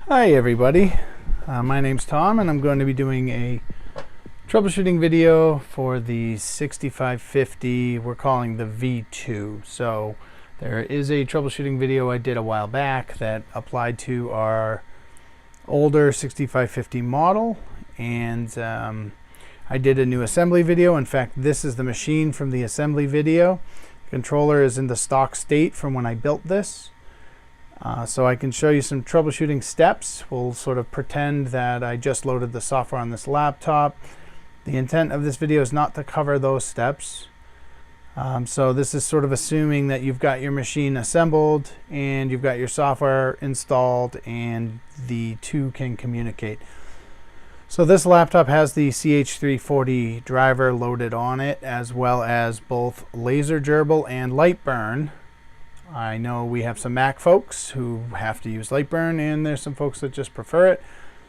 Hi everybody, my name's Tom and I'm going to be doing a troubleshooting video for the 6550 we're calling the V2. So there is a troubleshooting video I did a while back that applied to our older 6550 model, and I did a new assembly video. In fact, this is the machine from the assembly video. The controller is in the stock state from when I built this. So I can show you some troubleshooting steps. We'll sort of pretend that I just loaded the software on this laptop. The intent of this video is not to cover those steps. So this is sort of assuming that you've got your machine assembled and you've got your software installed and the two can communicate. So this laptop has the CH340 driver loaded on it, as well as both laser gerbil and LightBurn. I know we have some Mac folks who have to use LightBurn, and there's some folks that just prefer it.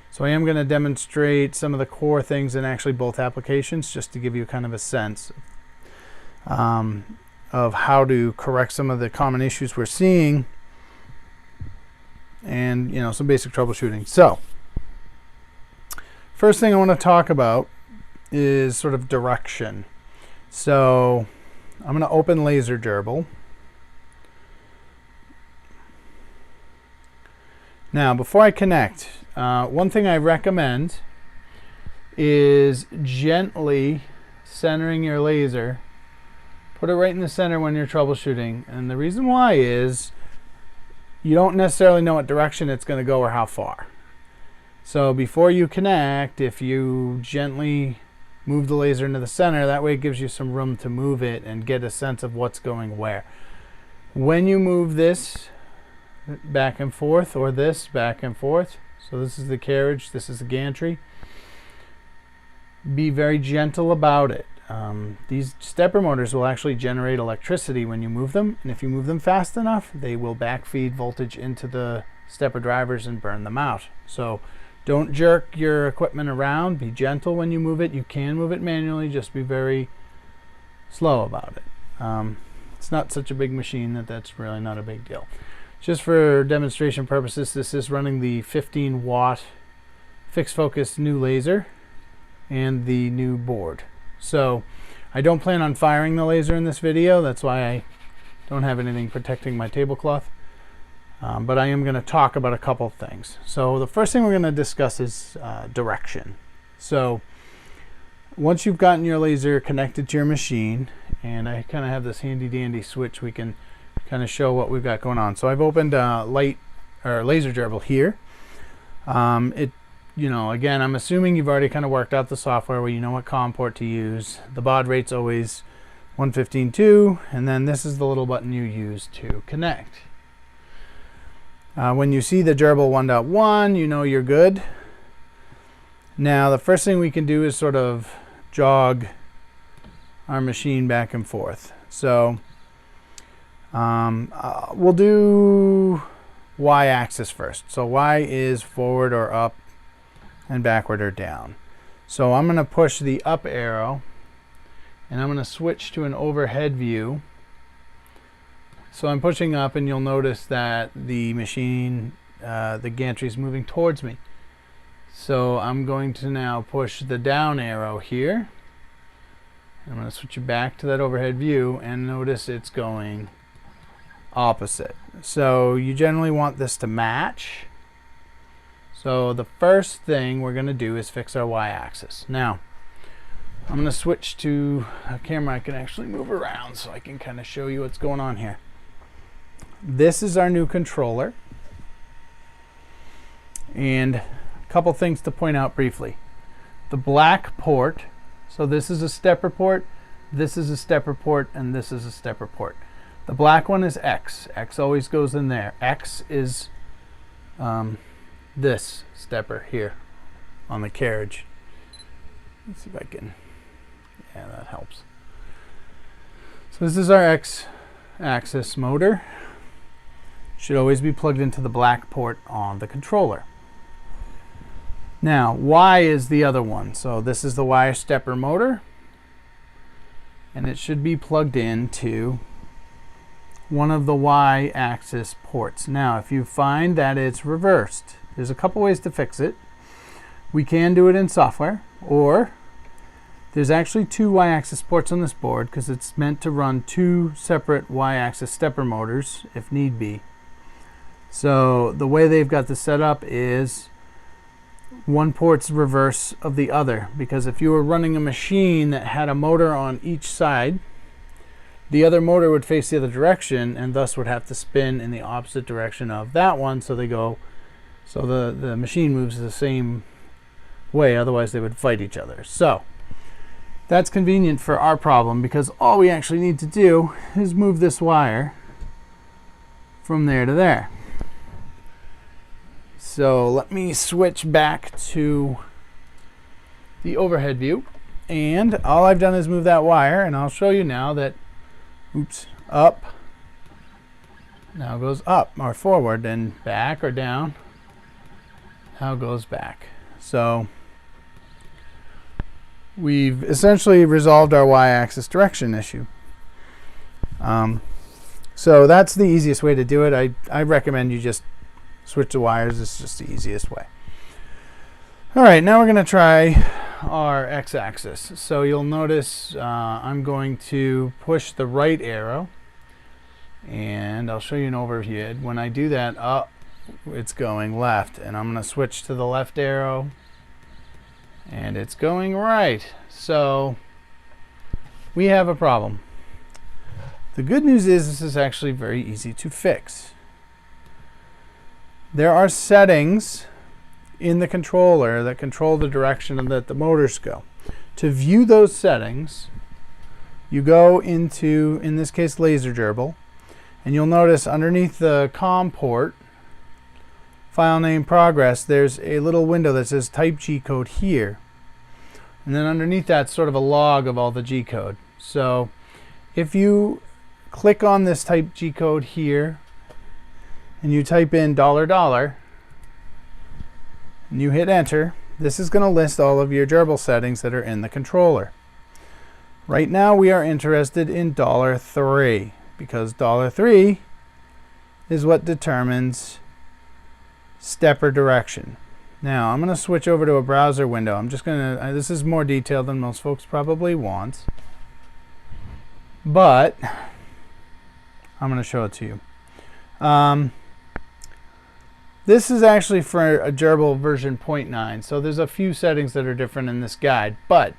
So I am going to demonstrate some of the core things in actually both applications, just to give you kind of a sense of how to correct some of the common issues we're seeing, and some basic troubleshooting. So first thing I want to talk about is sort of direction. So I'm going to open laser gerbil. Now, before I connect, one thing I recommend is gently centering your laser. Put it right in the center when you're troubleshooting. And the reason why is you don't necessarily know what direction it's going to go or how far. So before you connect, if you gently move the laser into the center, that way it gives you some room to move it and get a sense of what's going where. When you move this back and forth, or this back and forth, so this is the carriage, this is the gantry, be very gentle about it. These stepper motors will actually generate electricity when you move them, and if you move them fast enough, they will backfeed voltage into the stepper drivers and burn them out. So don't jerk your equipment around. Be gentle when you move it. You can move it manually, just be very slow about it. It's not such a big machine that that's really not a big deal. Just for demonstration purposes, this is running the 15 watt fixed focus new laser and the new board. So I don't plan on firing the laser in this video. That's why I don't have anything protecting my tablecloth. But I am going to talk about a couple things. So the first thing we're going to discuss is direction. So once you've gotten your laser connected to your machine, and I kind of have this handy dandy switch, we can kind of show what we've got going on. So I've opened laser gerbil here. Again, I'm assuming you've already kind of worked out the software where you know what COM port to use. The baud rate's always 115.2, and then this is the little button you use to connect. When you see the gerbil 1.1, you know you're good. Now the first thing we can do is sort of jog our machine back and forth. So we'll do y-axis first. So y is forward or up, and backward or down. So I'm going to push the up arrow, and I'm going to switch to an overhead view. So I'm pushing up, and you'll notice that the machine, the gantry is moving towards me. So I'm going to now push the down arrow here. I'm going to switch it back to that overhead view, and notice it's going opposite. So you generally want this to match. So the first thing we're going to do is fix our y-axis. Now I'm going to switch to a camera I can actually move around so I can kind of show you what's going on here. This is our new controller, and a couple things to point out briefly. The black port, so this is a stepper port, this is a stepper port, and this is a stepper port. The black one is X. X always goes in there. X is this stepper here on the carriage. Let's see if I can, yeah, that helps. So this is our X axis motor. Should always be plugged into the black port on the controller. Now Y is the other one. So this is the Y stepper motor, and it should be plugged into one of the Y-axis ports. Now, if you find that it's reversed, There's a couple ways to fix it. We can do it in software, or there's actually two y-axis ports on this board because it's meant to run two separate y-axis stepper motors if need be. So the way they've got this set up is one port's reverse of the other, because if you were running a machine that had a motor on each side, the other motor would face the other direction and thus would have to spin in the opposite direction of that one, so the machine moves the same way, otherwise they would fight each other. So that's convenient for our problem, because all we actually need to do is move this wire from there to there. So let me switch back to the overhead view, and all I've done is move that wire, and I'll show you now that, oops, up now goes up, or forward, and back or down now goes back. So we've essentially resolved our y-axis direction issue. So that's the easiest way to do it. I recommend you just switch the wires. It's just the easiest way. All right, now we're going to try our x-axis. So you'll notice I'm going to push the right arrow, and I'll show you an overview. When I do that, up, it's going left, and I'm going to switch to the left arrow, and it's going right. So we have a problem. The good news is this is actually very easy to fix. There are settings in the controller that control the direction that the motors go. To view those settings, you go into, in this case, Laser Gerbil, and you'll notice underneath the COM port, file name progress, there's a little window that says type G code here. And then underneath that's sort of a log of all the G code. So if you click on this type G code here, and you type in $, and you hit enter, this is going to list all of your gerbil settings that are in the controller. Right now we are interested in $3, because $3 is what determines stepper direction. Now I'm going to switch over to a browser window. I'm just going to, this is more detailed than most folks probably want, but I'm going to show it to you. This is actually for a gerbil version 0.9, so there's a few settings that are different in this guide, but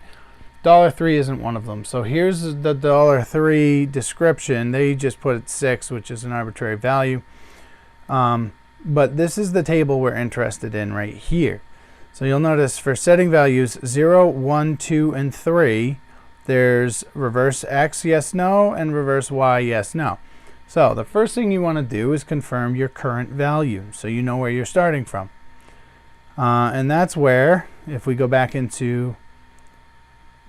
$3 isn't one of them. So here's the $3 description. They just put 6, which is an arbitrary value. But this is the table we're interested in right here. So you'll notice for setting values 0, 1, 2, and 3, there's reverse X, yes, no, and reverse Y, yes, no. So the first thing you want to do is confirm your current value, so you know where you're starting from. And that's where, if we go back into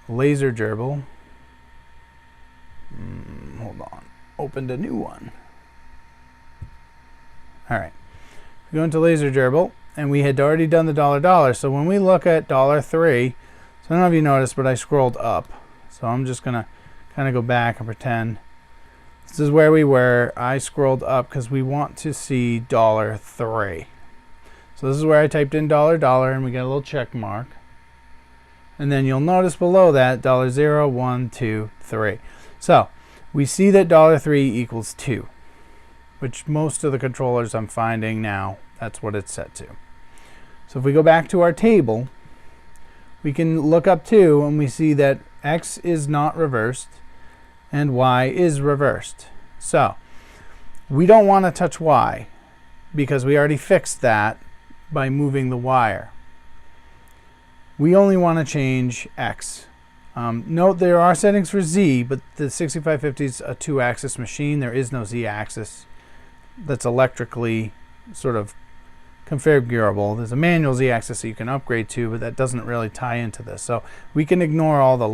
Laser Gerbil, hold on, opened a new one. All right, we go into Laser Gerbil, and we had already done the $. So when we look at $3, so I don't know if you noticed, but I scrolled up. So I'm just going to kind of go back and pretend this is where we were. I scrolled up because we want to see $3. So this is where I typed in $, and we get a little check mark. And then you'll notice below that $0, 1, 2, 3. So we see that $3 equals 2, which most of the controllers I'm finding now, that's what it's set to. So if we go back to our table, we can look up 2, and we see that X is not reversed and Y is reversed. So we don't want to touch Y because we already fixed that by moving the wire. We only want to change X. Note there are settings for Z, but the 6550 is a 2-axis machine. There is no Z-axis that's electrically sort of configurable. There's a manual Z-axis that you can upgrade to, but that doesn't really tie into this. So we can ignore all the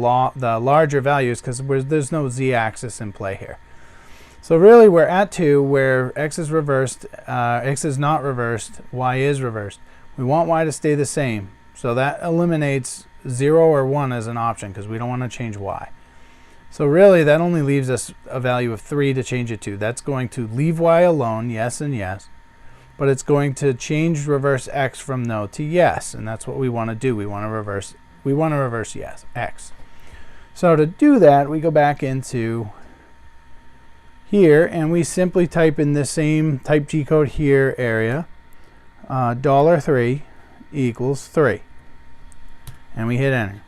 larger values because there's no Z-axis in play here. So really we're at 2 where X is reversed, X is not reversed, Y is reversed. We want Y to stay the same. So that eliminates 0 or 1 as an option because we don't want to change Y. So really that only leaves us a value of 3 to change it to. That's going to leave Y alone, yes and yes. but it's going to change reverse X from no to yes, and that's what we want to do. We want to reverse yes, X. So to do that, we go back into here and we simply type in the same type G code here area, $3 equals 3, and we hit enter.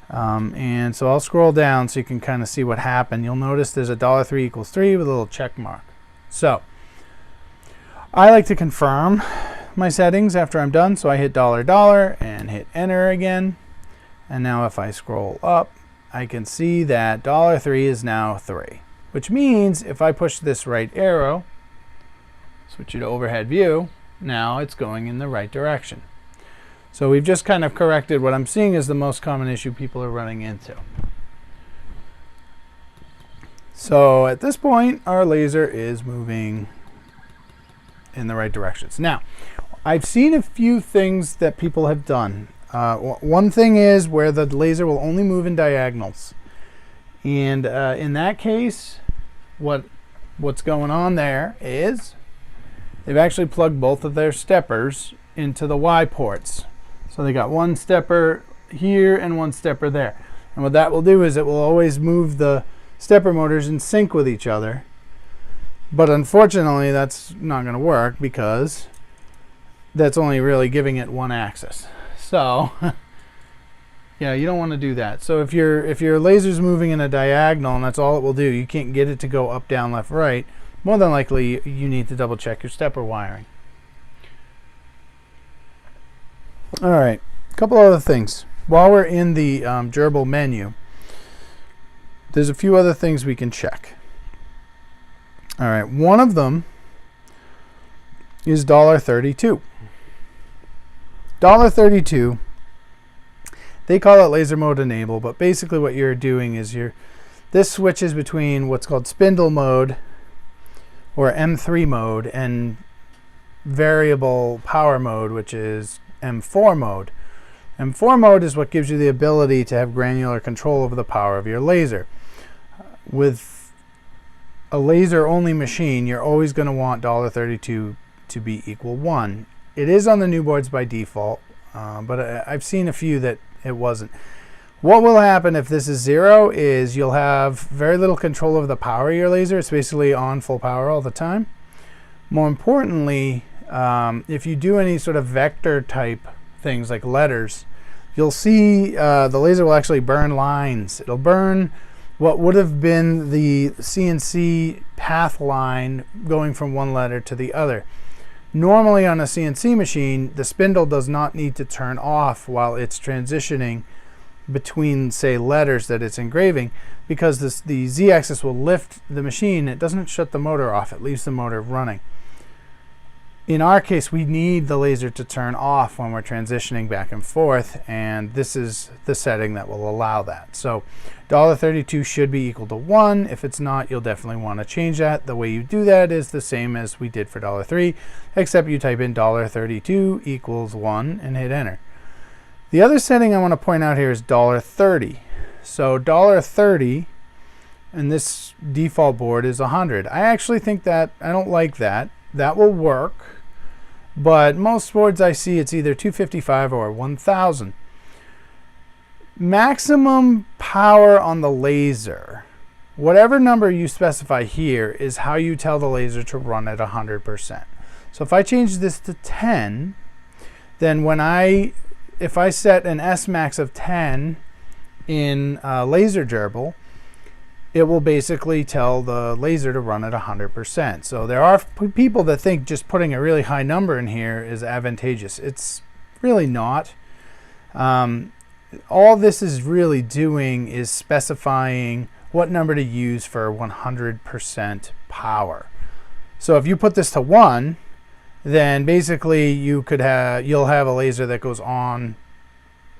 And so I'll scroll down so you can kind of see what happened. You'll notice there's a $3 equals 3 with a little check mark. So I like to confirm my settings after I'm done, so I hit $, and hit enter again. And now if I scroll up, I can see that $3 is now 3, which means if I push this right arrow, switch it to overhead view, now it's going in the right direction. So we've just kind of corrected what I'm seeing is the most common issue people are running into. So at this point, our laser is moving in the right directions. Now, I've seen a few things that people have done. One thing is where the laser will only move in diagonals. And in that case, what's going on there is they've actually plugged both of their steppers into the Y ports. So they got one stepper here and one stepper there. And what that will do is it will always move the stepper motors in sync with each other. But unfortunately, that's not going to work because that's only really giving it one axis. So yeah, you don't want to do that. So if your laser's moving in a diagonal and that's all it will do, you can't get it to go up, down, left, right, more than likely you need to double check your stepper wiring. All right, a couple other things. While we're in the gerbil menu, there's a few other things we can check. All right, one of them is $32. $32, they call it laser mode enable, but basically what you're doing is this switches between what's called spindle mode or M3 mode and variable power mode, which is M4 mode. M4 mode is what gives you the ability to have granular control over the power of your laser. With a laser only machine, you're always going to want $32 to be equal 1. It is on the new boards by default, but I've seen a few that it wasn't. What will happen if this is 0 is you'll have very little control over the power of your laser. It's basically on full power all the time. More importantly, if you do any sort of vector type things like letters, you'll see the laser will actually burn lines. It'll burn what would have been the CNC path line going from one letter to the other. Normally on a CNC machine, the spindle does not need to turn off while it's transitioning between, say, letters that it's engraving, because the Z-axis will lift the machine. It doesn't shut the motor off. It leaves the motor running. In our case, we need the laser to turn off when we're transitioning back and forth, and this is the setting that will allow that. So $32 should be equal to 1. If it's not, you'll definitely want to change that. The way you do that is the same as we did for $3, except you type in $32 equals 1 and hit enter. The other setting I want to point out here is $30. So $30 and this default board is 100. I actually think that I don't like that. That will work, but most boards I see it's either 255 or 1000. Maximum power on the laser, whatever number you specify here, is how you tell the laser to run at 100%. So if I change this to 10, then if I set an S max of 10 in laser gerbil, it will basically tell the laser to run at 100%. So there are people that think just putting a really high number in here is advantageous. It's really not. All this is really doing is specifying what number to use for 100% power. So if you put this to 1, then basically you'll have a laser that goes on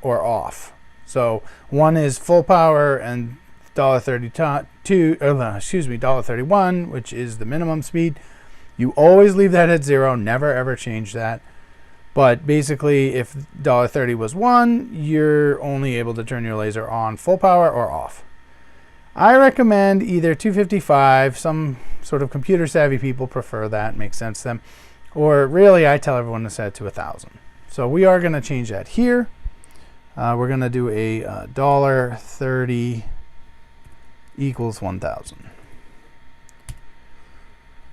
or off. So 1 is full power and $31, which is the minimum speed. You always leave that at 0, never ever change that. But basically, if $30 was 1, you're only able to turn your laser on full power or off. I recommend either 255. Some sort of computer savvy people prefer that, makes sense to them. Or really, I tell everyone to set it to 1,000. So we are going to change that here. We're going to do a $1.30 equals 1,000.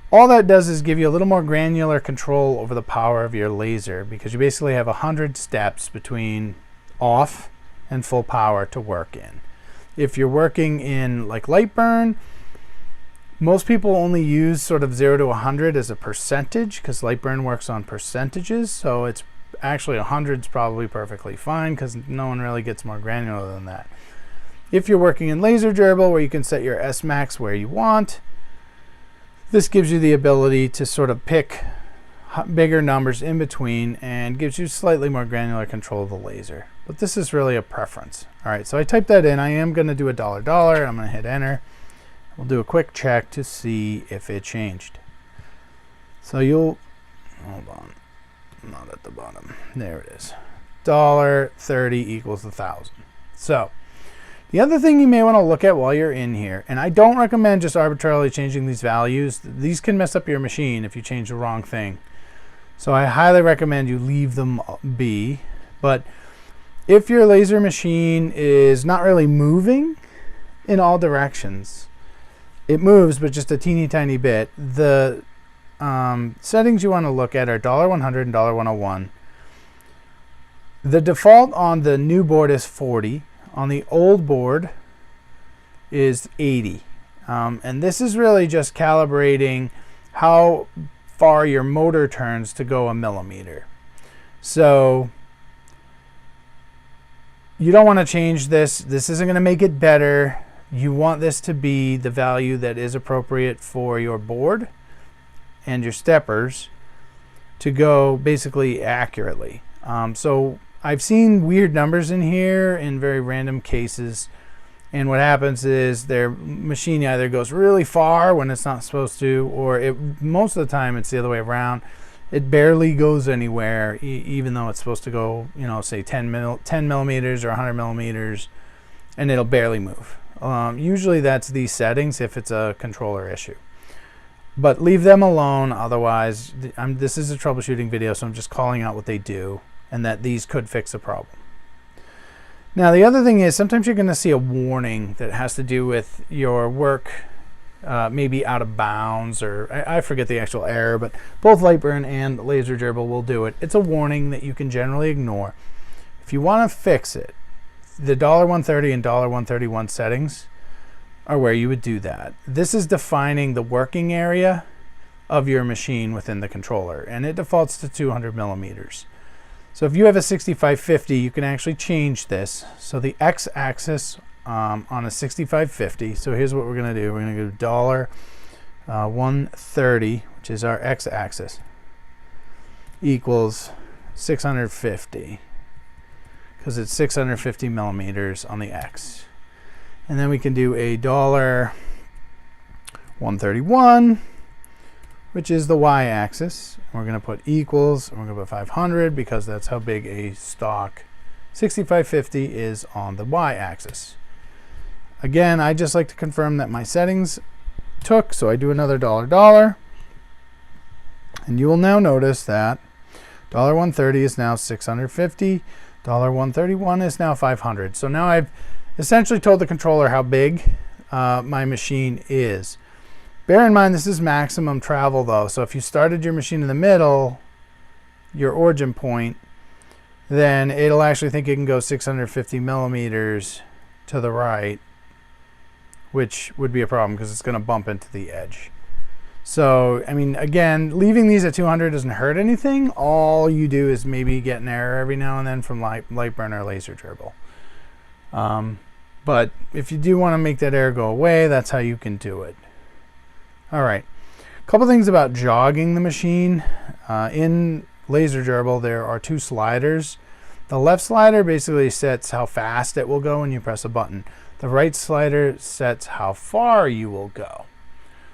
All that does is give you a little more granular control over the power of your laser, because you basically have 100 steps between off and full power to work in. If you're working in like LightBurn, most people only use sort of 0 to 100 as a percentage, because LightBurn works on percentages. So it's actually 100 is probably perfectly fine, because no one really gets more granular than that. If you're working in laser gerbil, where you can set your S max where you want, this gives you the ability to sort of pick bigger numbers in between and gives you slightly more granular control of the laser. But this is really a preference. All right, so I typed that in. I am going to do a $. I'm going to hit enter. We'll do a quick check to see if it changed. So you'll, hold on, not at the bottom. There it is. $30 equals 1,000. So the other thing you may want to look at while you're in here, and I don't recommend just arbitrarily changing these values. These can mess up your machine if you change the wrong thing. So I highly recommend you leave them be. But if your laser machine is not really moving in all directions, it moves, but just a teeny tiny bit, the settings you want to look at are $100 and $101. The default on the new board is 40. On the old board is 80. And this is really just calibrating how far your motor turns to go a millimeter. So you don't want to change this. This isn't going to make it better. You want this to be the value that is appropriate for your board and your steppers to go basically accurately. So I've seen weird numbers in here in very random cases, and what happens is their machine either goes really far when it's not supposed to, or most of the time it's the other way around. It barely goes anywhere, even though it's supposed to go, you know, say 10 millimeters or 100 millimeters, and it'll barely move. Usually that's these settings if it's a controller issue. But leave them alone, otherwise, this is a troubleshooting video, so I'm just calling out what they do, and that these could fix a problem. Now the other thing is, sometimes you're going to see a warning that has to do with your work maybe out of bounds, or I forget the actual error, but both LightBurn and Laser Gerbil will do it. It's a warning that you can generally ignore. If you want to fix it, the $130 and $131 settings are where you would do that. This is defining the working area of your machine within the controller, and it defaults to 200 millimeters. So if you have a 6550, you can actually change this. So the x-axis on a 6550, so here's what we're going to do. We're going to go $130, which is our x-axis, equals 650, because it's 650 millimeters on the x. And then we can do a $131, which is the y-axis. We're going to put equals, and we're going to put 500 because that's how big a stock 6550 is on the y-axis. Again, I just like to confirm that my settings took, so I do another $, and you will now notice that $130 is now 650, $131 is now 500. So now I've essentially told the controller how big my machine is. Bear in mind, this is maximum travel though, so if you started your machine in the middle, your origin point, then it'll actually think it can go 650 millimeters to the right, which would be a problem because it's going to bump into the edge. So, I mean, again, leaving these at 200 doesn't hurt anything. All you do is maybe get an error every now and then from LightBurn or Laser Gerbil. But if you do want to make that error go away, that's how you can do it. All right, a couple things about jogging the machine. In Laser Gerbil, there are two sliders. The left slider basically sets how fast it will go when you press a button. The right slider sets how far you will go.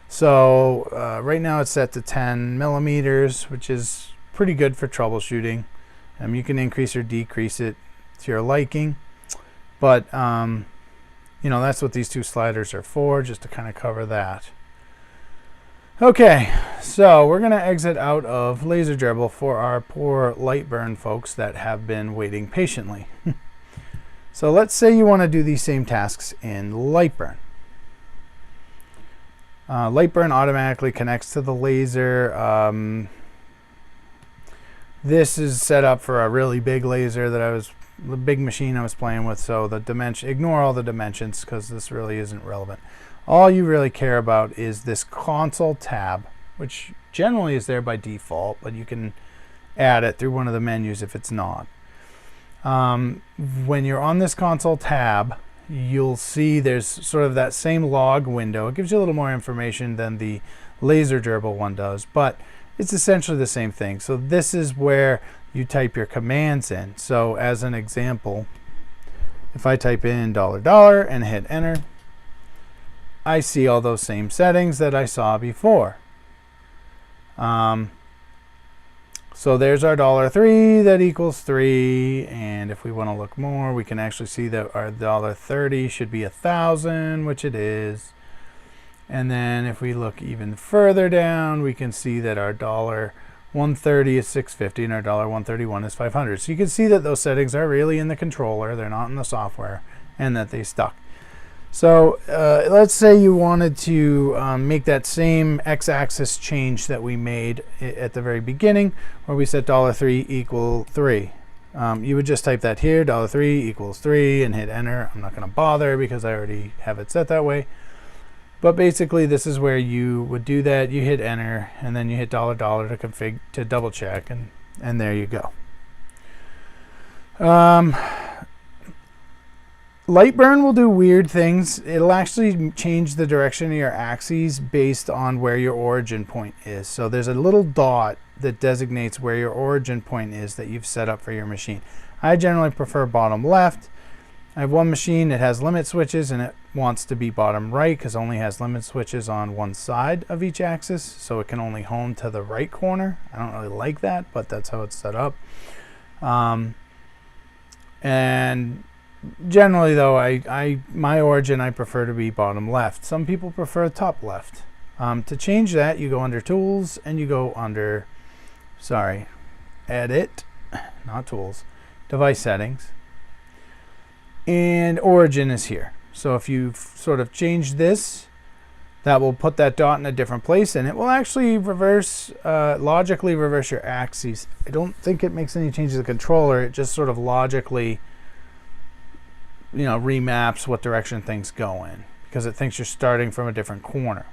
So right now it's set to 10 millimeters, which is pretty good for troubleshooting. You can increase or decrease it to your liking, but you know, that's what these two sliders are for, just to kind of cover that. Okay, so we're going to exit out of Laser Gerbil for our poor LightBurn folks that have been waiting patiently. So let's say you want to do these same tasks in LightBurn. LightBurn automatically connects to the laser. This is set up for a really big laser the big machine I was playing with, so the dimension, ignore all the dimensions because this really isn't relevant. All you really care about is this console tab, which generally is there by default, but you can add it through one of the menus if it's not. When you're on this console tab, you'll see there's sort of that same log window. It gives you a little more information than the Laser Gerbil one does, but it's essentially the same thing. So this is where you type your commands in. So as an example, if I type in $$ and hit enter, I see all those same settings that I saw before. So there's our $3 that equals 3, and if we want to look more, we can actually see that our $30 should be 1,000, which it is. And then if we look even further down, we can see that our $130 is 650 and our $131 is 500. So you can see that those settings are really in the controller, they're not in the software, and that they stuck. So let's say you wanted to make that same x-axis change that we made at the very beginning, where we set $3 equal 3. You would just type that here, $3 equals 3, and hit enter. I'm not going to bother because I already have it set that way. But basically, this is where you would do that. You hit enter, and then you hit $$ to config to double check, and there you go. LightBurn will do weird things. It'll actually change the direction of your axes based on where your origin point is. So there's a little dot that designates where your origin point is that you've set up for your machine. I generally prefer bottom left. I have one machine that has limit switches and it wants to be bottom right because it only has limit switches on one side of each axis, so it can only home to the right corner. I don't really like that, but that's how it's set up. And generally though, my origin I prefer to be bottom left. Some people prefer top left. To change that, you go under Tools and you go under, Edit, not Tools, Device Settings, and Origin is here. So if you sort of change this, that will put that dot in a different place, and it will actually logically reverse your axes. I don't think it makes any changes to the controller. It just sort of logically remaps what direction things go in because it thinks you're starting from a different corner.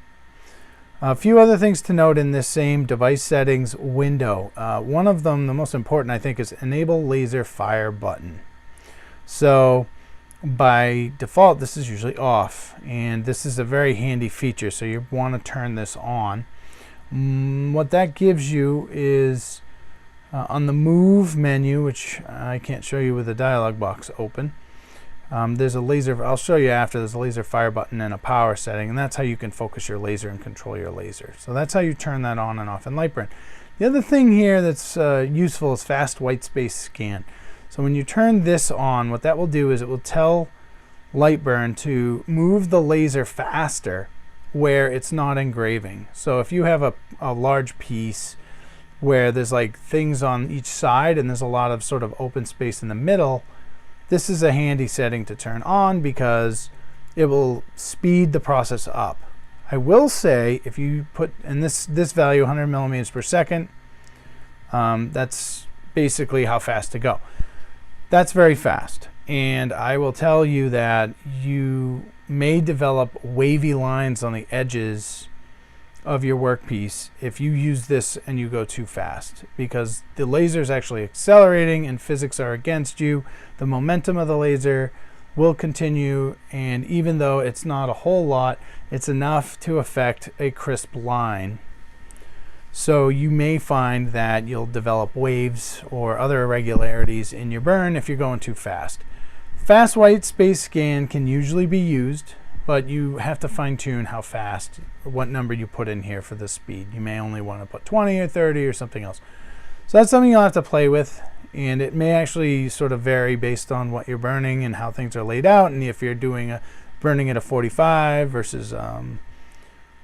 A few other things to note in this same device settings window. One of them, the most important I think, is enable laser fire button. So by default this is usually off, and this is a very handy feature, so you want to turn this on. What that gives you is on the move menu, which I can't show you with the dialog box open, there's a laser, I'll show you after, there's a laser fire button and a power setting, and that's how you can focus your laser and control your laser. So that's how you turn that on and off in LightBurn. The other thing here that's useful is fast white space scan. So when you turn this on, what that will do is it will tell LightBurn to move the laser faster where it's not engraving. So if you have a large piece where there's like things on each side and there's a lot of sort of open space in the middle, this is a handy setting to turn on because it will speed the process up. I will say if you put in this value 100 millimeters per second, that's basically how fast to go. That's very fast, and I will tell you that you may develop wavy lines on the edges of your workpiece if you use this and you go too fast, because the laser is actually accelerating and physics are against you. The momentum of the laser will continue, and even though it's not a whole lot, it's enough to affect a crisp line. So you may find that you'll develop waves or other irregularities in your burn if you're going too fast. Fast white space scan can usually be used, but you have to fine tune how fast, what number you put in here for the speed. You may only want to put 20 or 30 or something else. So that's something you'll have to play with, and it may actually sort of vary based on what you're burning and how things are laid out, and if you're doing burning at a 45 versus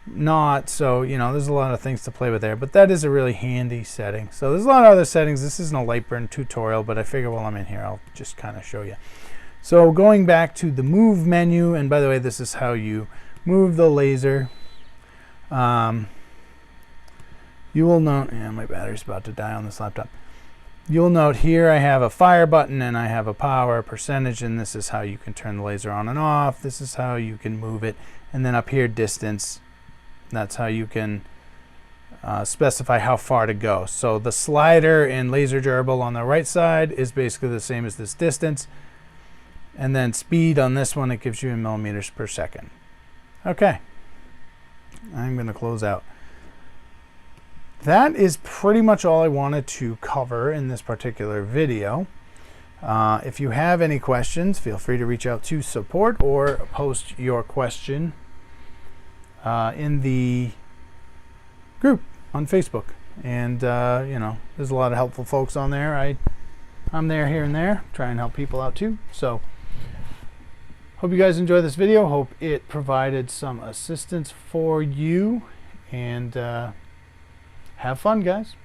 not. So, you know, there's a lot of things to play with there, but that is a really handy setting. So there's a lot of other settings. This isn't a LightBurn tutorial, but I figure while I'm in here, I'll just kind of show you. So going back to the move menu, and by the way, this is how you move the laser. You will note, my battery's about to die on this laptop. You'll note here I have a fire button and I have a power percentage, and this is how you can turn the laser on and off. This is how you can move it. And then up here, distance. That's how you can specify how far to go. So the slider in laser gerbil on the right side is basically the same as this distance. And then speed on this one, it gives you in millimeters per second. Okay, I'm going to close out. That is pretty much all I wanted to cover in this particular video. If you have any questions, feel free to reach out to support or post your question in the group on Facebook. And you know, there's a lot of helpful folks on there. I'm there here and there, try and help people out too. So hope you guys enjoy this video. Hope it provided some assistance for you, and have fun, guys.